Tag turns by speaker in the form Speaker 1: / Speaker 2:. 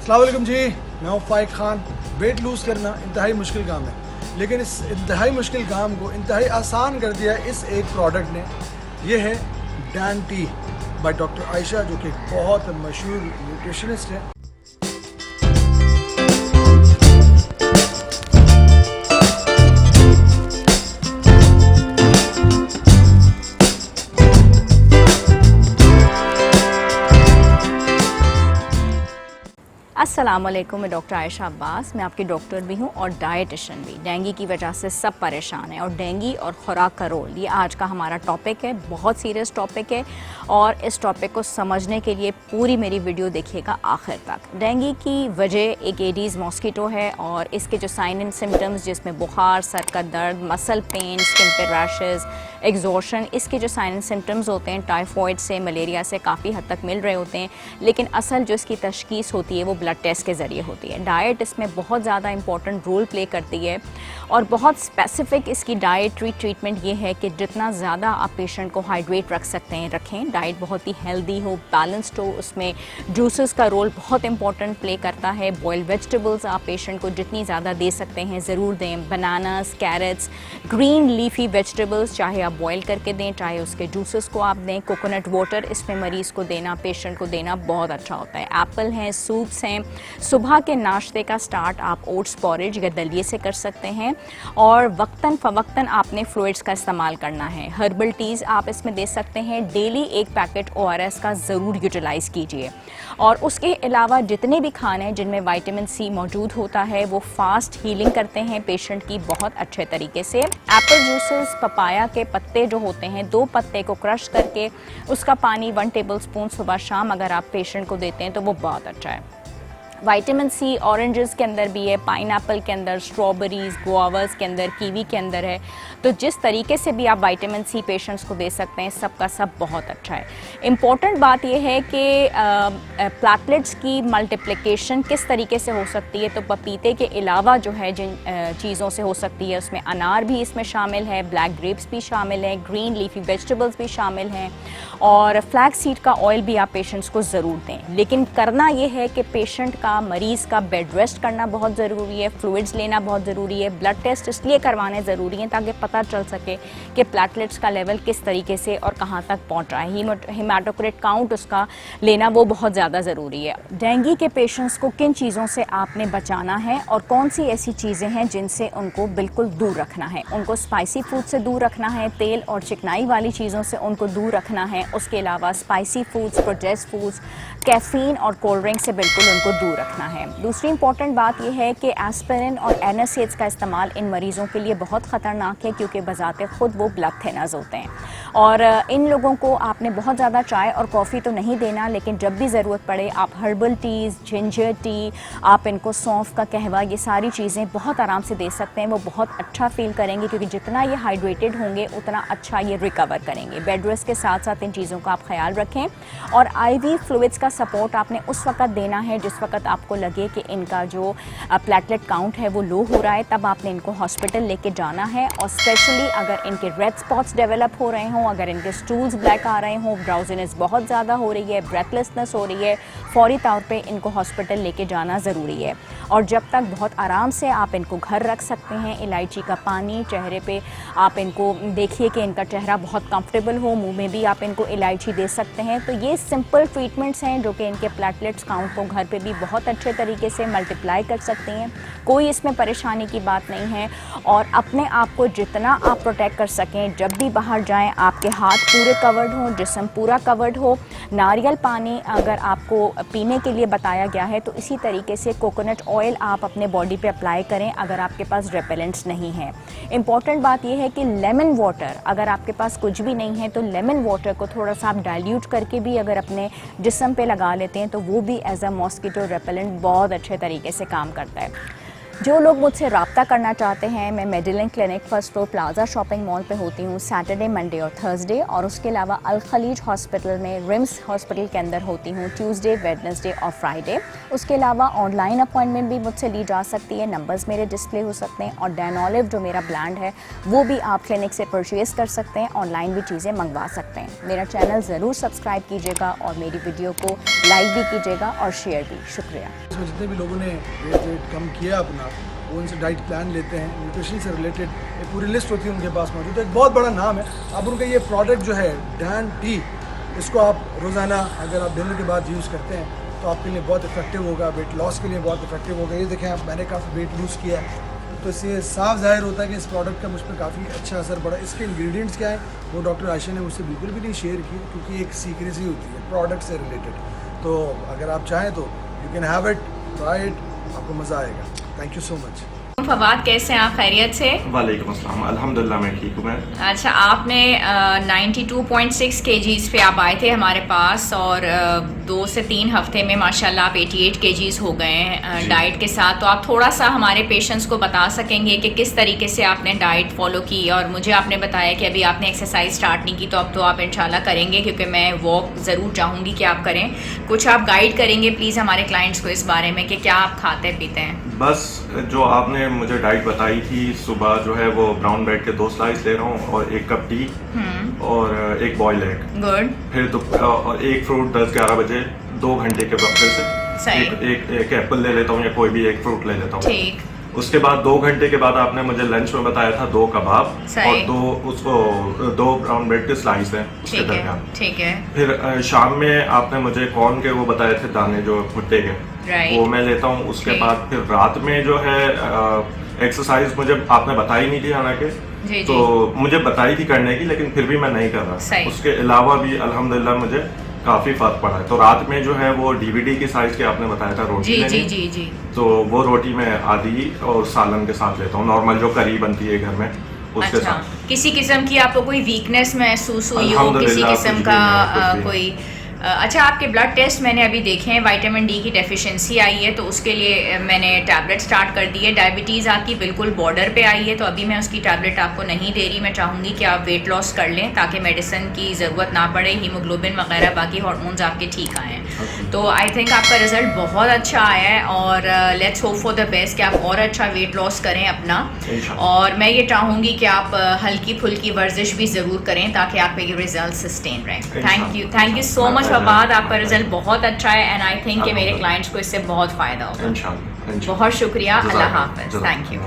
Speaker 1: अस्सलाम वालेकुम जी, मैं हूँ फाइक खान। वेट लूज़ करना इंतहाई मुश्किल काम है, लेकिन इस इंतहाई मुश्किल काम को इंतहाई आसान कर दिया इस एक प्रोडक्ट ने। ये है Dan T by doctor Ayesha, जो कि बहुत मशहूर न्यूट्रिशनिस्ट है।
Speaker 2: अस्सलामुअलैकुम, मैं डॉक्टर आयशा अब्बास। मैं आपकी डॉक्टर भी हूँ और डाइटिशियन भी। डेंगू की वजह से सब परेशान हैं और डेंगू और खुराक का रोल, ये आज का हमारा टॉपिक है। बहुत सीरियस टॉपिक है और इस टॉपिक को समझने के लिए पूरी मेरी वीडियो देखिएगा आखिर तक। डेंगू की वजह एक एडीज़ मॉस्किटो है और इसके जो साइन एंड सिम्टम्स, जिसमें बुखार, सर का दर्द, मसल पेन, स्किन पे रैशेज़, एग्जॉशन, इसके जो साइन एंड सिम्टम्स होते हैं टाइफॉइड से, मलेरिया से काफ़ी हद तक मिल रहे होते हैं। लेकिन असल जो इसकी तशखीस होती है वो ब्लड टेस्ट के ज़रिए होती है। डाइट इसमें बहुत ज़्यादा इंपॉर्टेंट रोल प्ले करती है और बहुत स्पेसिफिक इसकी डाइटरी ट्रीटमेंट ये है कि जितना ज़्यादा आप पेशेंट को हाइड्रेट रख सकते हैं रखें। डाइट बहुत ही हेल्दी हो, बैलेंस्ड हो, उसमें जूसेस का रोल बहुत इंपॉर्टेंट प्ले करता है। बॉइल्ड वेजिटेबल्स आप पेशेंट को जितनी ज़्यादा दे सकते हैं ज़रूर दें। Bananas, carrots, green leafy vegetables चाहे आप बॉयल करके दें, चाहे उसके जूसेस को आप दें। कोकोनट वाटर इसमें मरीज़ को देना, पेशेंट को देना बहुत अच्छा होता है। एप्पल हैं, सूप्स हैं। सुबह के नाश्ते का स्टार्ट आप ओट्स पॉरेज या दलिए से कर सकते हैं और वक्तन फवक्तन आपने फ्लूइड्स का इस्तेमाल करना है। हर्बल टीज़ आप इसमें दे सकते हैं। डेली एक पैकेट ORS का ज़रूर यूटिलाइज़ कीजिए और उसके अलावा जितने भी खाने जिनमें विटामिन C मौजूद होता है वो फास्ट हीलिंग करते हैं पेशेंट की बहुत अच्छे तरीके से। एप्पल जूसेस, पपाया के पत्ते जो होते हैं, 2 पत्ते को क्रश करके उसका पानी 1 टेबलस्पून सुबह शाम अगर आप पेशेंट को देते हैं तो वो बहुत अच्छा है। विटामिन C ऑरेंजेस के अंदर भी है, पाइनएप्पल के अंदर, स्ट्रॉबेरीज, गुआवास के अंदर, कीवी के अंदर है। तो जिस तरीके से भी आप विटामिन C पेशेंट्स को दे सकते हैं सब का सब बहुत अच्छा है। इम्पॉर्टेंट बात यह है कि प्लेटलेट्स की मल्टीप्लिकेशन किस तरीके से हो सकती है। तो पपीते के अलावा जो है जिन चीज़ों से हो सकती है उसमें अनार भी इसमें शामिल है, ब्लैक ग्रेप्स भी शामिल है, ग्रीन लीफी वेजिटेबल्स भी शामिल हैं और फ्लैक्स सीड का ऑयल भी आप पेशेंट्स को ज़रूर दें। लेकिन करना ये है कि पेशेंट का, मरीज़ का बेड रेस्ट करना बहुत ज़रूरी है, फ्लूइड्स लेना बहुत ज़रूरी है। ब्लड टेस्ट इसलिए करवाने ज़रूरी हैं ताकि पता चल सके कि प्लेटलेट्स का लेवल किस तरीके से और कहाँ तक पहुँच रहा है। हेमाटोक्रिट काउंट उसका लेना वो बहुत ज़्यादा ज़रूरी है। डेंगू के पेशेंट्स को किन चीज़ों से आपने बचाना है और कौन सी ऐसी चीज़ें हैं जिनसे उनको बिल्कुल दूर रखना है। उनको स्पाइसी फूड से दूर रखना है, तेल और चिकनाई वाली चीज़ों से उनको दूर रखना है। उसके अलावा spicy foods, processed foods, caffeine और कोल्ड ड्रिंक से बिल्कुल उनको दूर रखना है। दूसरी इंपॉर्टेंट बात यह है कि एस्पिरिन और NSAIDs का इस्तेमाल इन मरीज़ों के लिए बहुत ख़तरनाक है क्योंकि बज़ाते ख़ुद वो ब्लड थिनर्स होते हैं और इन लोगों को आपने बहुत ज़्यादा चाय और कॉफ़ी तो नहीं देना, लेकिन जब भी ज़रूरत पड़े आप हर्बल टीज़, जिंजर टी, आप इनको सौंफ का कहवा, ये सारी चीज़ें बहुत आराम से दे सकते हैं। वो बहुत अच्छा फील करेंगे क्योंकि जितना ये हाइड्रेटेड होंगे उतना अच्छा ये रिकवर करेंगे। बेड रेस्ट के साथ साथ इन चीज़ों का आप ख्याल रखें और IV फ्लूइड्स का सपोर्ट आपने उस वक्त देना है जिस वक्त आपको लगे कि इनका जो प्लेटलेट काउंट है वो लो हो रहा है, तब आपने इनको हॉस्पिटल लेके जाना है। और स्पेशली अगर इनके रेड स्पॉट्स डेवलप हो रहे हों, अगर इनके स्टूल्स ब्लैक आ रहे हों, ड्राउजीनेस बहुत ज़्यादा हो रही है, ब्रेथलेसनेस हो रही है, फौरी तौर पे इनको हॉस्पिटल लेके जाना ज़रूरी है। और जब तक बहुत आराम से आप इनको घर रख सकते हैं, इलायची का पानी चेहरे पे आप इनको देखिए कि इनका चेहरा बहुत कंफर्टेबल हो, मुंह में भी आप इनको इलायची दे सकते हैं। तो ये सिंपल ट्रीटमेंट्स हैं जो कि इनके प्लेटलेट्स काउंट को घर पे भी बहुत अच्छे तरीके से मल्टीप्लाई कर सकती हैं। कोई इसमें परेशानी की बात नहीं है और अपने आप को जितना आप प्रोटेक्ट कर सकें, जब भी बाहर जाएं आपके हाथ पूरे कवर्ड हों, जिस्म पूरा कवर्ड हो। नारियल पानी अगर आपको पीने के लिए बताया गया है तो इसी तरीके से कोकोनट ऑयल आप अपने बॉडी पे अप्लाई करें अगर आपके पास रेपेलेंट्स नहीं हैं। इंपॉर्टेंट बात यह है कि लेमन वाटर, अगर आपके पास कुछ भी नहीं है तो लेमन वाटर को थोड़ा सा आप डाइल्यूट करके भी अगर अपने जिस्म पे लगा लेते हैं तो वो भी एज अ मॉस्किटो रेपेलेंट बहुत अच्छे तरीके से काम करता है। जो लोग मुझसे रब्ता करना चाहते हैं, मैं मेडिलिन clinic first floor plaza shopping mall पे होती हूँ सैटरडे, मंडे और थर्सडे, और उसके अलावा अल खलीज हॉस्पिटल में रिम्स हॉस्पिटल के अंदर होती हूँ ट्यूसडे, वेडनेसडे और फ्राइडे। उसके अलावा ऑनलाइन अपॉइंटमेंट भी मुझसे ली जा सकती है, नंबर्स मेरे डिस्प्ले हो सकते हैं, और डैनोलिव जो मेरा ब्रांड है वो भी आप क्लिनिक से परचेज़ कर सकते हैं, ऑनलाइन भी चीज़ें मंगवा सकते हैं। मेरा चैनल ज़रूर सब्सक्राइब कीजिएगा और मेरी वीडियो को लाइक भी कीजिएगा और शेयर भी। शुक्रिया।
Speaker 1: इसमें जितने भी लोगों ने वेट कम किया अपना, वो उनसे डाइट प्लान लेते हैं, न्यूट्रिशन से रिलेटेड एक पूरी लिस्ट होती है उनके पास मौजूद। तो एक बहुत बड़ा नाम है। अब उनका ये प्रोडक्ट जो है डैन टी, इसको आप रोज़ाना अगर आप डिनर के बाद यूज़ करते हैं तो आपके लिए बहुत इफेक्टिव होगा, वेट लॉस के लिए बहुत इफेक्टिव होगा। ये देखें आप, मैंने काफ़ी वेट लूज़ किया है, तो इससे साफ जाहिर होता है कि इस प्रोडक्ट का मुझ पर काफ़ी अच्छा असर पड़ा। इसके इंग्रेडिएंट्स क्या है वो डॉक्टर आयशा ने मुझसे बिल्कुल भी नहीं शेयर की, क्योंकि एक सीक्रेसी होती है प्रोडक्ट से रिलेटेड। तो अगर आप चाहें तो you can have it, try it, आपको मज़ा आएगा। Thank you so much.
Speaker 2: Fawad, कैसे हैं आप? खैरियत से?
Speaker 3: वालेकुम अस्सलाम, अल्हम्दुलिल्लाह मैं ठीक हूँ। मैं
Speaker 2: अच्छा, आपने 92.6 kgs पे आप आए थे हमारे पास, और 2 से 3 हफ्ते में माशाल्लाह आप 88 kgs हो गए हैं डाइट के साथ। तो आप थोड़ा सा हमारे पेशेंट्स को बता सकेंगे कि किस तरीके से आपने डाइट फॉलो की? और मुझे आपने बताया कि अभी आपने एक्सरसाइज स्टार्ट नहीं की, तो अब तो आप इंशाल्लाह करेंगे, क्योंकि मैं वॉक ज़रूर चाहूँगी कि आप करें। कुछ आप गाइड करेंगे प्लीज़ हमारे क्लाइंट्स को इस बारे में कि क्या आप खाते पीते हैं?
Speaker 3: बस जो आपने मुझे डाइट बताई थी, सुबह जो है वो ब्राउन ब्रेड के 2 स्लाइस ले रहा हूँ और 1 कप टी और 1 बॉयल एग।
Speaker 2: गुड।
Speaker 3: फिर और 1 फ्रूट 10-11 बजे 2 घंटे के वक्त से
Speaker 2: सही।
Speaker 3: एक एप्पल ले लेता हूँ या कोई भी एक फ्रूट ले लेता हूँ।
Speaker 2: ठीक।
Speaker 3: उसके बाद 2 घंटे के बाद आपने मुझे लंच में बताया था 2 कबाब
Speaker 2: सही।
Speaker 3: और 2 ब्राउन ब्रेड के स्लाइस हैं उसके
Speaker 2: ठीक है,
Speaker 3: दरमियान।
Speaker 2: ठीक है।
Speaker 3: फिर शाम में आपने मुझे कॉर्न के वो बताए थे दाने, जो भुट्टे के,
Speaker 2: राइट।
Speaker 3: वो मैं लेता हूँ। उसके
Speaker 2: ठीक।
Speaker 3: बाद फिर रात में जो है एक्सरसाइज मुझे आपने बताई नहीं थी हालांकि,
Speaker 2: जी,
Speaker 3: तो मुझे बताई थी करने की, लेकिन फिर भी मैं नहीं कर रहा।
Speaker 2: सही।
Speaker 3: उसके अलावा भी अल्हम्दुलिल्लाह मुझे काफी फर्क पड़ा है। तो रात में जो है वो डीवीडी की साइज के आपने बताया था रोटी
Speaker 2: जी
Speaker 3: लेनी,
Speaker 2: जी जी जी।
Speaker 3: तो वो रोटी मैं आधी और सालन के साथ लेता हूँ, नॉर्मल जो करी बनती है घर में उसके
Speaker 2: अच्छा,
Speaker 3: साथ।
Speaker 2: किसी किस्म की आपको कोई वीकनेस महसूस हुई हो, किसी
Speaker 3: अल्हम्दुलिल्लाह
Speaker 2: किस्म
Speaker 3: कुछ
Speaker 2: का
Speaker 3: भी नहीं, कुछ भी
Speaker 2: कोई अच्छा, आपके ब्लड टेस्ट मैंने अभी देखे हैं, विटामिन डी की डेफिशिएंसी आई है, तो उसके लिए मैंने टैबलेट स्टार्ट कर दी है। डायबिटीज़ आपकी बिल्कुल बॉर्डर पे आई है, तो अभी मैं उसकी टैबलेट आपको नहीं दे रही। मैं चाहूँगी कि आप वेट लॉस कर लें ताकि मेडिसिन की ज़रूरत ना पड़े, हीमोग्लोबिन वगैरह बाकी हार्मोन्स आपके ठीक आए हैं। तो आई थिंक आपका रिजल्ट बहुत अच्छा आया है, और let's hope for the best कि आप और अच्छा वेट लॉस करें अपना। और मैं ये चाहूँगी कि आप हल्की फुल्की वर्जिश भी ज़रूर करें ताकि आपके रिजल्ट सस्टेन रहें। Thank you so much Fawad, आपका रिजल्ट बहुत अच्छा है, एंड आई थिंक कि मेरे क्लाइंट्स को इससे बहुत फ़ायदा होगा।
Speaker 3: इंशाल्लाह।
Speaker 2: बहुत शुक्रिया, अल्लाह हाफ़िज़, थैंक यू।